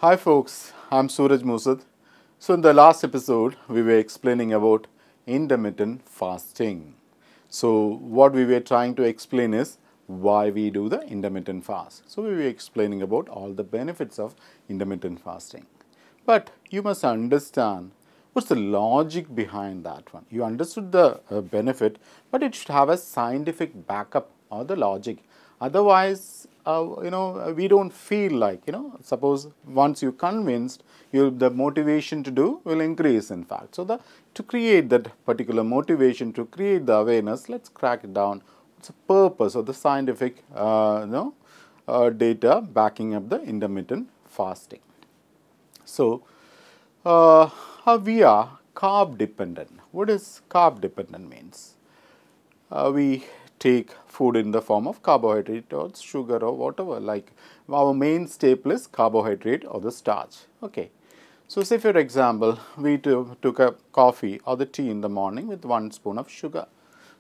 Hi folks, I'm Suraj Moosad. So in the last episode, we were explaining about intermittent fasting. So what we were trying to explain is why we do the intermittent fast. So we were explaining about all the benefits of intermittent fasting. But you must understand what's the logic behind that one. You understood the benefit, but it should have a scientific backup or the logic. Otherwise, we don't feel like, suppose once you're convinced, the motivation to do will increase in fact. So to create that particular motivation, to create the awareness, let's crack it down. What's the purpose of the scientific, data backing up the intermittent fasting? So, we are carb dependent. What does carb dependent means? We take food in the form of carbohydrate or sugar or whatever, like our main staple is carbohydrate or the starch. Okay. So, say for example, we took a coffee or the tea in the morning with 1 spoon of sugar.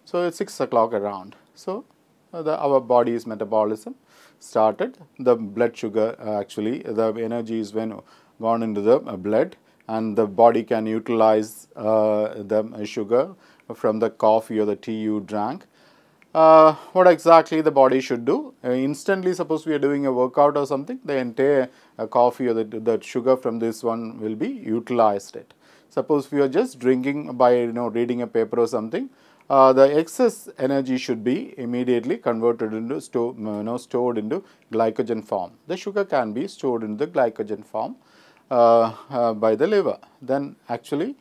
So, it's 6 o'clock around. So, our body's metabolism started. The blood sugar the energy is when gone into the blood, and the body can utilize the sugar from the coffee or the tea you drank. What exactly the body should do? Instantly, suppose we are doing a workout or something, the entire coffee or the sugar from this one will be utilized it. Suppose we are just drinking by reading a paper or something, the excess energy should be immediately converted into stored into glycogen form. The sugar can be stored in the glycogen form by the liver. Then actually,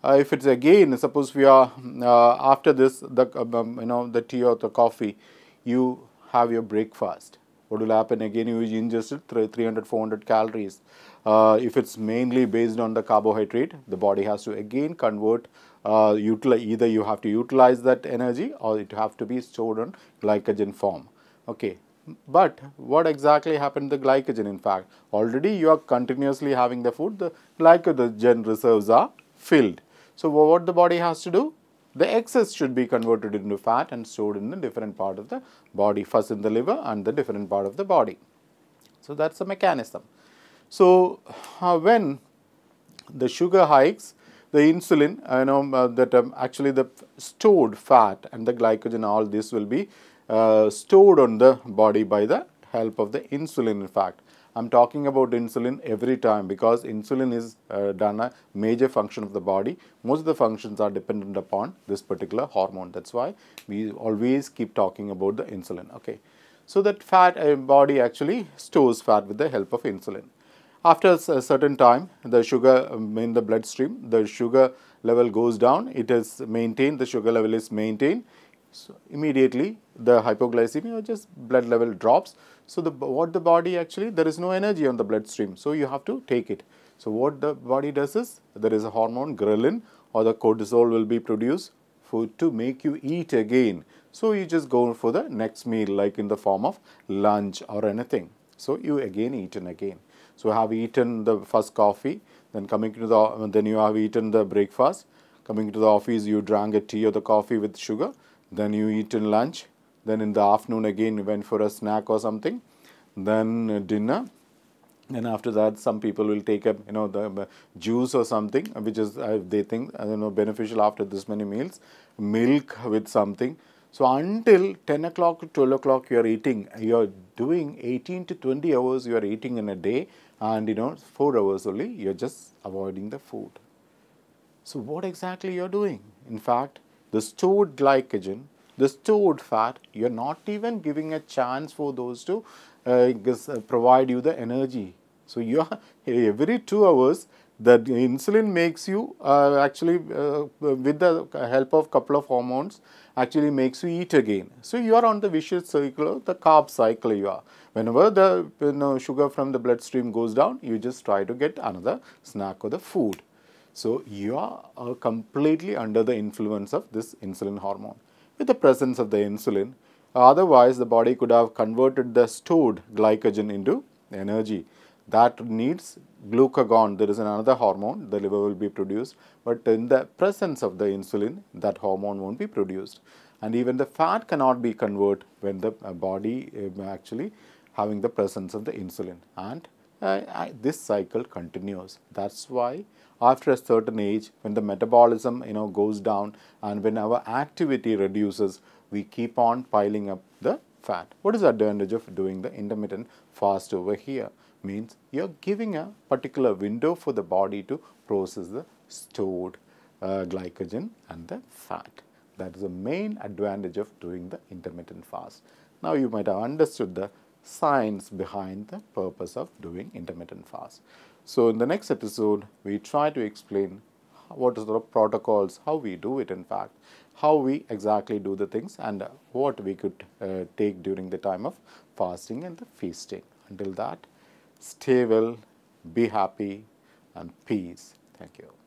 if it's again, suppose we are after this the tea or the coffee, you have your breakfast. What will happen again? You ingested 300-400 calories. If it's mainly based on the carbohydrate, the body has to again convert. Either you have to utilize that energy or it have to be stored on glycogen form. Okay. But what exactly happened to the glycogen? In fact, already you are continuously having the food, the glycogen reserves are filled. So what the body has to do? The excess should be converted into fat and stored in a different part of the body, first in the liver and the different part of the body. So that's the mechanism. So when the sugar hikes, the insulin, actually the stored fat and the glycogen, all this will be stored on the body by the help of the insulin. In fact, I'm talking about insulin every time because insulin is done a major function of the body. Most of the functions are dependent upon this particular hormone. That's why we always keep talking about the insulin. Okay, so that fat body actually stores fat with the help of insulin. After a certain time, the sugar in the bloodstream, the sugar level goes down. It is maintained. The sugar level is maintained. So immediately the hypoglycemia or just blood level drops. So what the body actually, there is no energy on the bloodstream. So you have to take it. So what the body does is, there is a hormone ghrelin or the cortisol will be produced to make you eat again. So you just go for the next meal, like in the form of lunch or anything. So you again eat and again. So have eaten the first coffee, then then you have eaten the breakfast. Coming to the office, you drank a tea or the coffee with sugar. Then you eat in lunch. Then in the afternoon again you went for a snack or something. Then dinner. And after that, some people will take up the juice or something, which is they think beneficial after this many meals. Milk with something. So until 10 o'clock to 12 o'clock you are eating. You are doing 18 to 20 hours you are eating in a day, and 4 hours only you are just avoiding the food. So what exactly you are doing? In fact, the stored glycogen, the stored fat, you are not even giving a chance for those to provide you the energy. So you are every 2 hours, the insulin makes you with the help of couple of hormones, actually makes you eat again. So you are on the vicious cycle, the carb cycle you are. Whenever the sugar from the bloodstream goes down, you just try to get another snack or the food. So you are completely under the influence of this insulin hormone. With the presence of the insulin, otherwise the body could have converted the stored glycogen into energy. That needs glucagon. There is another hormone, the liver will be produced, but in the presence of the insulin, that hormone won't be produced. And even the fat cannot be converted when the body actually having the presence of the insulin. And this cycle continues. That's why after a certain age, when the metabolism goes down and when our activity reduces, we keep on piling up the fat. What is the advantage of doing the intermittent fast over here? Means you're giving a particular window for the body to process the stored glycogen and the fat. That is the main advantage of doing the intermittent fast. Now you might have understood the science behind the purpose of doing intermittent fast. So in the next episode, we try to explain what is the protocols, how we do it in fact, how we exactly do the things, and what we could take during the time of fasting and the feasting. Until that, stay well, be happy, and peace. Thank you.